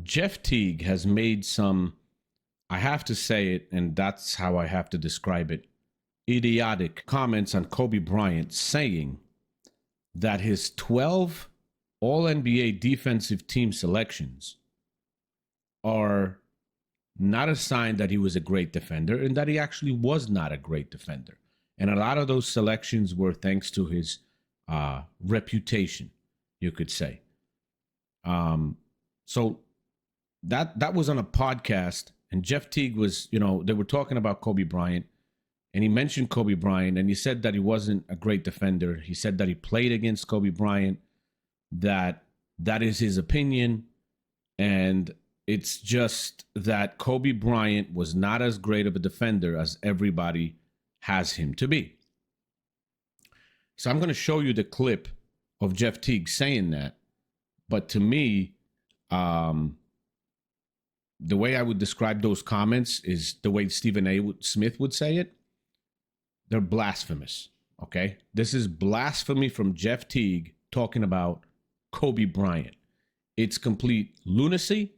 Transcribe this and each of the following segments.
Jeff Teague has made some, I have to say it, and that's how I have to describe it, idiotic comments on Kobe Bryant, saying that his 12 All-NBA defensive team selections are not a sign that he was a great defender, and that he actually was not a great defender. And a lot of those selections were thanks to his reputation, you could say. So that was on a podcast, and Jeff Teague was, they were talking about Kobe Bryant, and he mentioned Kobe Bryant, and he said that he wasn't a great defender. He said that he played against Kobe Bryant, that is his opinion, and it's just that Kobe Bryant was not as great of a defender as everybody has him to be. So I'm going to show you the clip of Jeff Teague saying that. But to me, the way I would describe those comments is the way Stephen A. Smith would say it. They're blasphemous, okay? This is blasphemy from Jeff Teague talking about Kobe Bryant. It's complete lunacy,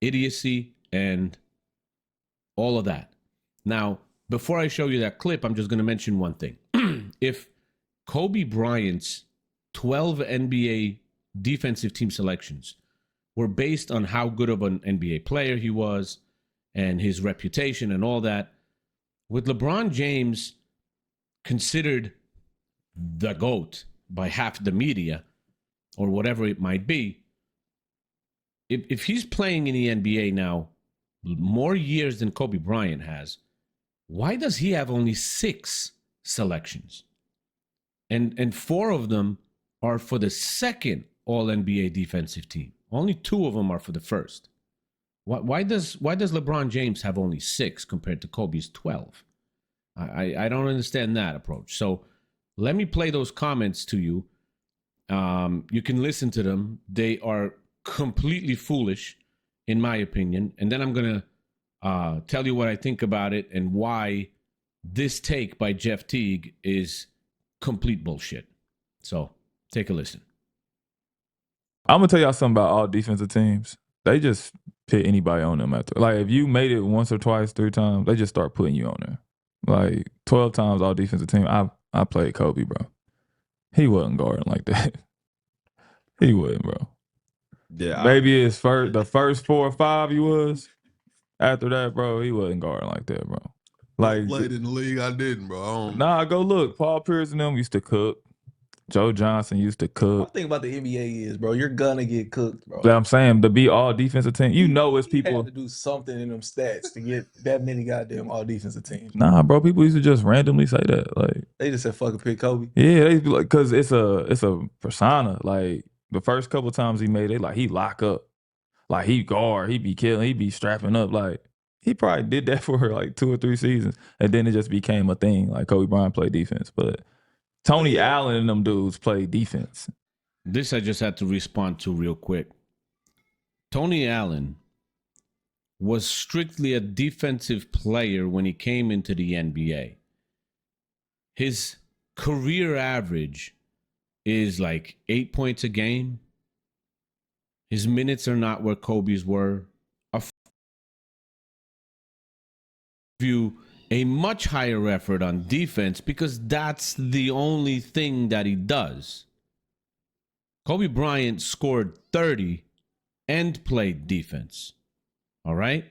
idiocy, and all of that. Now, before I show you that clip, I'm just going to mention one thing. If Kobe Bryant's 12 NBA defensive team selections were based on how good of an NBA player he was and his reputation and all that, with LeBron James considered the GOAT by half the media or whatever it might be, if he's playing in the NBA now more years than Kobe Bryant has, why does he have only 6 selections? And 4 of them are for the second All-NBA defensive team. Only 2 of them are for the first. Why does LeBron James have only 6 compared to Kobe's 12? I don't understand that approach. So let me play those comments to you. You can listen to them. They are completely foolish, in my opinion. And then I'm going to tell you what I think about it and why this take by Jeff Teague is complete bullshit. So take a listen. I'm going to tell y'all something about all defensive teams. They just put anybody on them after. Like, if you made it once or twice, 3 times, they just start putting you on there. Like, 12 times all defensive team. I played Kobe, bro. He wasn't guarding like that. He wasn't, bro. Yeah, maybe the first 4 or 5 he was. After that, bro, he wasn't guarding like that, bro. Like, I played in the league, I didn't, bro. Nah, go look. Paul Pierce and them used to cook. Joe Johnson used to cook. One thing about the NBA is, bro, you're gonna get cooked, bro. I'm saying, to be all defensive team, it's people had to do something in them stats to get that many goddamn all defensive teams. Nah, bro, people used to just randomly say that. Like, they just said fucking pick Kobe. Yeah, they be like, because it's a persona. Like, the first couple times he made it, like, he lock up, like, he guard, he be killing, he be strapping up. Like, he probably did that for like 2 or 3 seasons, and then it just became a thing. Like, Kobe Bryant played defense, but Tony Allen and them dudes played defense. This I just had to respond to real quick. Tony Allen was strictly a defensive player when he came into the NBA. His career average is like 8 points a game. His minutes are not where Kobe's were. A much higher effort on defense because that's the only thing that he does. Kobe Bryant scored 30 and played defense. All right?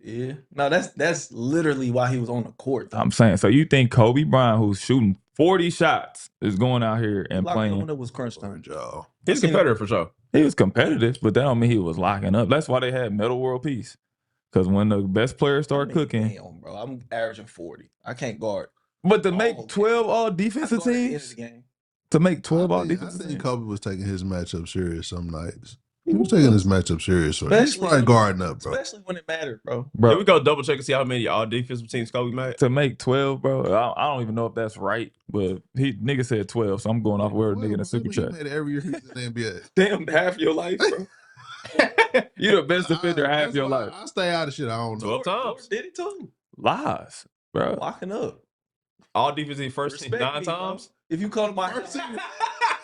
Yeah. No, that's literally why he was on the court, though. I'm saying, so you think Kobe Bryant, who's shooting 40 shots, is going out here and playing? When it was crunch time, Joe. He's a competitor for sure. He was competitive, but that don't mean he was locking up. That's why they had Metal World Peace. Because when the best players start cooking, damn, bro, I'm averaging 40. I can't guard. But to make 12 all defensive teams, to make 12 all defensive I think teams, Kobe was taking his matchup serious some nights. He was taking his matchup serious. He's probably guarding up, bro. Especially when it mattered, bro. Can we go double check and see how many all defensive teams Kobe made? To make 12, bro, I don't even know if that's right, but nigga said 12, so I'm going off where nigga in the super chat. He made it every year he's in the NBA. Damn, half your life, bro. You the best defender half your life. I stay out of shit. I don't know. 12 times. Did he too? Lies, bro. Locking up. All defensive first team 9 times. Bro. If you come to my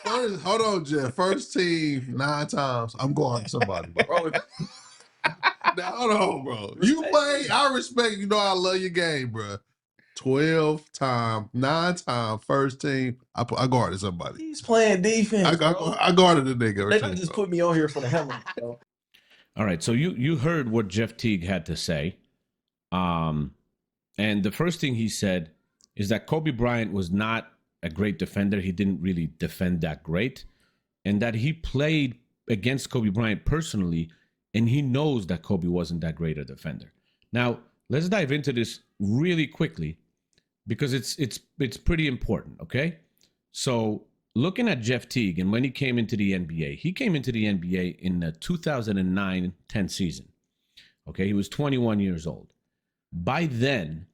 hold on, Jeff. First team 9 times. I'm going to somebody, bro. Now, hold on, bro. You play. I respect. You know, I love your game, bro. 12 time, 9 time, first team. I guarded somebody. He's playing defense, I guarded the nigga. They just put me on here for the helmet, bro. All right, so you heard what Jeff Teague had to say, and the first thing he said is that Kobe Bryant was not a great defender. He didn't really defend that great, and that he played against Kobe Bryant personally, and he knows that Kobe wasn't that great a defender. Now, let's dive into this really quickly because it's pretty important, okay? So, looking at Jeff Teague and when he came into the NBA, he came into the NBA in the 2009-10 season. Okay, he was 21 years old. By then,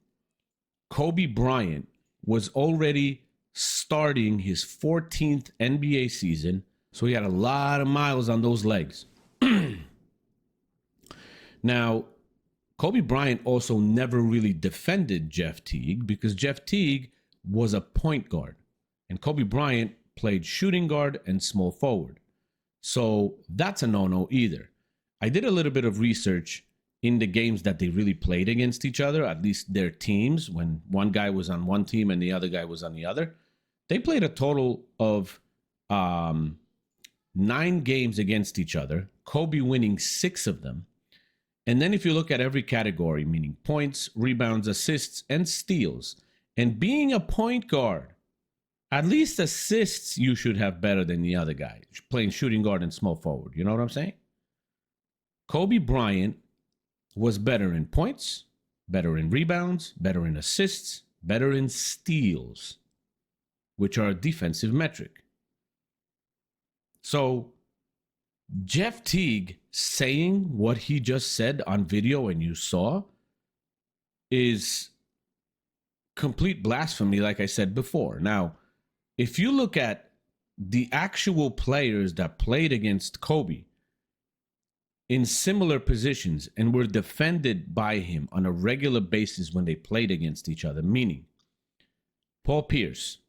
Kobe Bryant was already starting his 14th NBA season, so he had a lot of miles on those legs. Now, Kobe Bryant also never really defended Jeff Teague because Jeff Teague was a point guard, and Kobe Bryant played shooting guard and small forward. So that's a no-no either. I did a little bit of research in the games that they really played against each other, at least their teams, when one guy was on one team and the other guy was on the other. They played a total of 9 games against each other, Kobe winning 6 of them. And then if you look at every category, meaning points, rebounds, assists, and steals, and being a point guard, at least assists you should have better than the other guy, playing shooting guard and small forward. You know what I'm saying? Kobe Bryant was better in points, better in rebounds, better in assists, better in steals, which are a defensive metric. So Jeff Teague saying what he just said on video and you saw is complete blasphemy, like I said before. Now, if you look at the actual players that played against Kobe in similar positions and were defended by him on a regular basis when they played against each other, meaning Paul Pierce,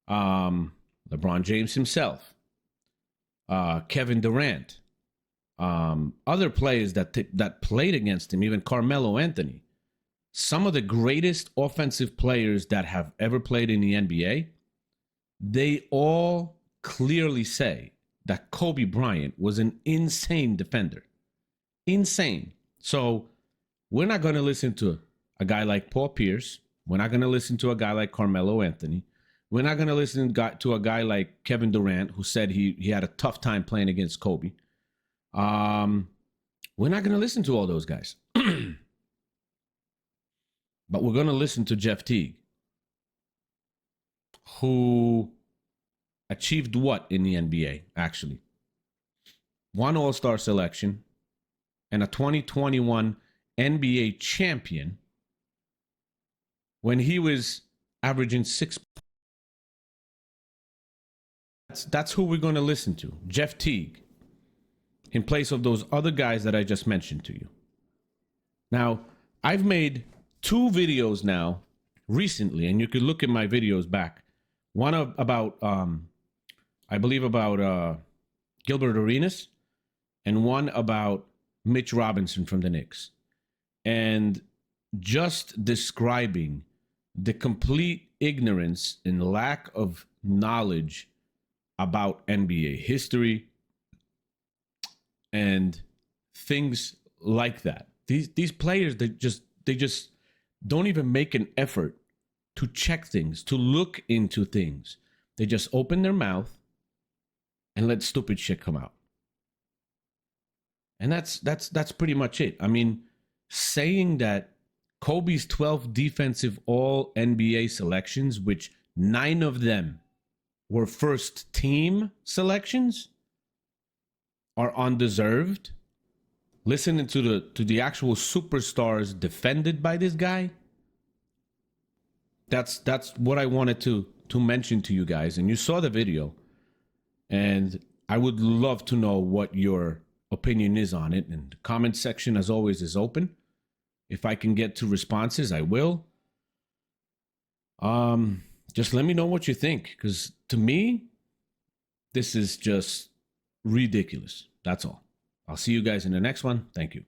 LeBron James himself, Kevin Durant, other players that played against him, even Carmelo Anthony, some of the greatest offensive players that have ever played in the NBA, they all clearly say that Kobe Bryant was an insane defender. Insane. So we're not going to listen to a guy like Paul Pierce. We're not going to listen to a guy like Carmelo Anthony. We're not going to listen to a guy like Kevin Durant, who said he had a tough time playing against Kobe. We're not going to listen to all those guys. But we're going to listen to Jeff Teague, who achieved what in the NBA, actually? 1 All-Star selection and a 2021 NBA champion when he was averaging 6. That's who we're going to listen to, Jeff Teague, in place of those other guys that I just mentioned to you. Now, I've made 2 videos now recently, and you could look at my videos back. One about, I believe about Gilbert Arenas, and one about Mitch Robinson from the Knicks. And just describing the complete ignorance and lack of knowledge about NBA history and things like that. These players, they just don't even make an effort to check things, to look into things. They just open their mouth and let stupid shit come out. And that's pretty much it. I mean, saying that Kobe's 12 defensive all NBA selections, which 9 of them were first team selections, are undeserved. Listening to the actual superstars defended by this guy. That's what I wanted to mention to you guys. And you saw the video. And I would love to know what your opinion is on it. And the comment section, as always, is open. If I can get to responses, I will. Just let me know what you think. Because to me, this is just ridiculous. That's all. I'll see you guys in the next one. Thank you.